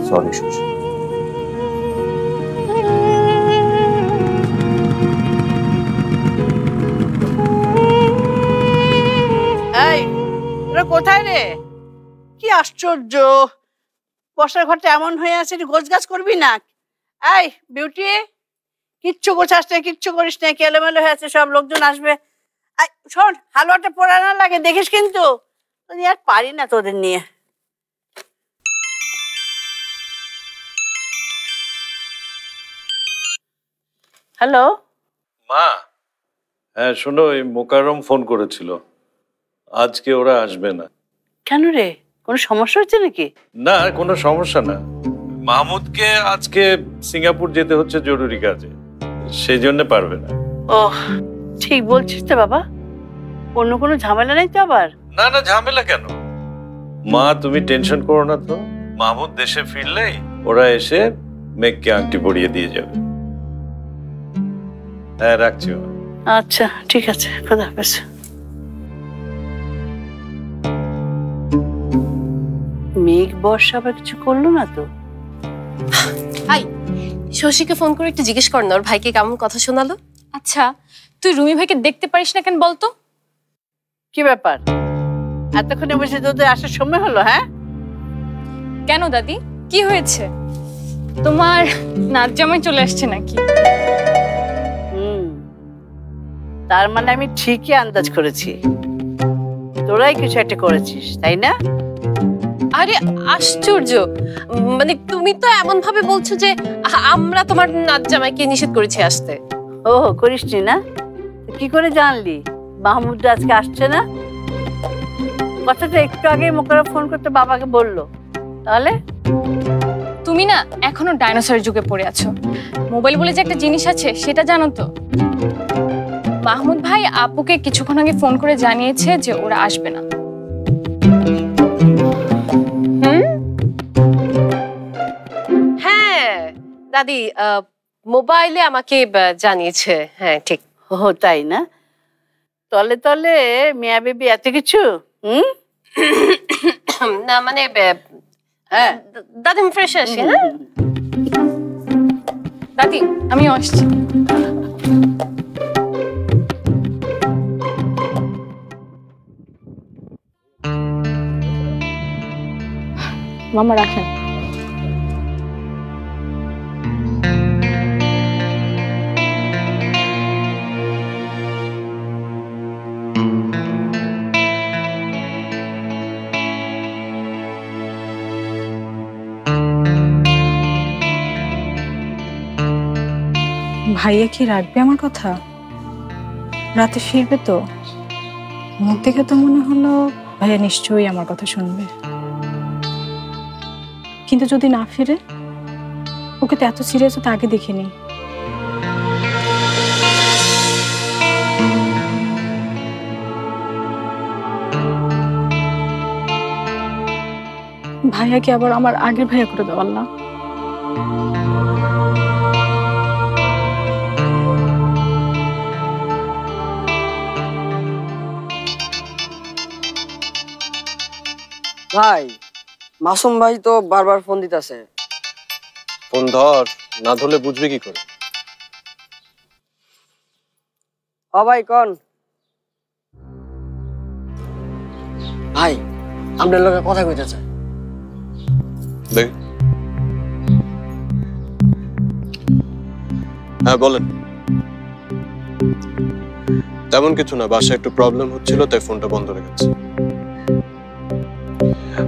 Sorry Shashi. এই তোরা কোথায় রে? কি আশ্চর্য, বসার ঘরটা এমন হয়ে আছে, গোছগাছ করবি না? এই বিউটি, কিচ্ছু গোছাস না, কিচ্ছু করিস না, এলোমেলো হয়ে আছে, সব লোকজন আসবে। শোন, হালুয়াটা পোড়া না লাগে দেখিস কিন্তু। আমি আর পারি না তোদের নিয়ে। হ্যালো মা। হ্যাঁ শোনো, এই মোকাররম ফোন করেছিল, আজকে ওরা আসবে না। কেন রে, কোনো সমস্যা হচ্ছে নাকি? না, কোনো সমস্যা না। মাহমুদকে আজকে সিঙ্গাপুর যেতে হচ্ছে জরুরি কাজে, সেই জন্য পারবে না। ও ঠিক বলছিস তো বাবা, অন্য কোনো ঝামেলা নেই তো আবার? না না, ঝামেলা কেন মা, তুমি টেনশন করো না তো। মাহমুদ দেশে ফিরলেই ওরা এসে মেঘকে আংটি পরিয়ে দিয়ে যাবে। হ্যাঁ রাখছি। আচ্ছা ঠিক আছে, খোদা হাফেজ। মেঘ বর্ষা আবার কিছু করলো না তো? হাই, শশীকে ফোন করে একটু জিজ্ঞেস কর না ওর ভাইকে কেমন কথা শোনালো। আচ্ছা, তুই রুমি ভাইকে দেখতে পারিস না কেন বলতো? কি ব্যাপার, এতক্ষণে বসে তোদের আসার সময় হলো? হ্যাঁ কেন দাদি, কি হয়েছে? তোমার নাচ জামাই চলে আসছে নাকি? তার মানে আমি ঠিকই আন্দাজ করেছি, তোরাই কিছু একটা করেছিস, তাই না? আরে আশ্চর্য, মানে তুমি তো এমন ভাবে বলছো যে আমরা তোমার নাচ জামাইকে নিষেধ করেছি আসতে। ও করিসনি না? কি করে জানলি মাহমুদ আজকে আসছে না? কথাটা একটু আগে মোকাররম ফোন করতে বাবাকে বললো। তাহলে তুমি না এখনো ডাইনোসর যুগে পড়ে আছো। মোবাইল বলে যে একটা জিনিস আছে সেটা জানো তো? মাহমুদ ভাই আপুকে কিছুক্ষণ আগে ফোন করে জানিয়েছে যে ওরা আসবে না। হ্যাঁ দাদি, মোবাইলে আমাকে জানিয়েছে। হ্যাঁ ঠিক। ও তাই না? তলে তলে মিয়া বেবি এত কিছু। না মানে হ্যাঁ দাদি আমি ফ্রেশ আসি। হ্যাঁ দাদি আমি আসছি। মামা রাখেন। ভাইয়া কি রাখবে আমার কথা? রাতে ফিরবে তো? মুখ দেখে তো মনে হলো ভাইয়া নিশ্চয়ই আমার কথা শুনবে। কিন্তু যদি না ফিরে? ওকে তো এত সিরিয়াস তো আগে দেখিনি। ভাইয়াকে আবার আমার আগের ভাইয়া করে দেওয়াল না। ভাই, মাসুম ভাই তো বারবার ফোন দিতেছে। ফোন ধর, না ধরলে বুঝবি কি করে? ও ভাই কোন? ভাই আপনার লগে কথা কইতে চাই। দেখ। হ্যাঁ বলেন। তেমন কিছু না, বাসায় একটু প্রবলেম হচ্ছিল তাই ফোনটা বন্ধ রেখেছি।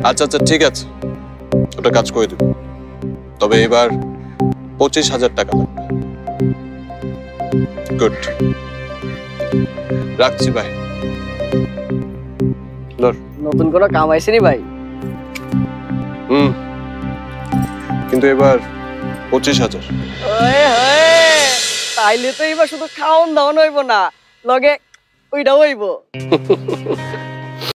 আচ্ছা আচ্ছা ঠিক আছে, ওটা কাজ করে দেব। তবে এবার 25,000 টাকা লাগবে। গুড, রাখছি ভাই। নতুন কোনো কাম আইছেনি ভাই? কিন্তু এবার 25,000। তাইলে তো এবার শুধু খাওন দাওয়ান হইব না, লগে ওইটাও হইব।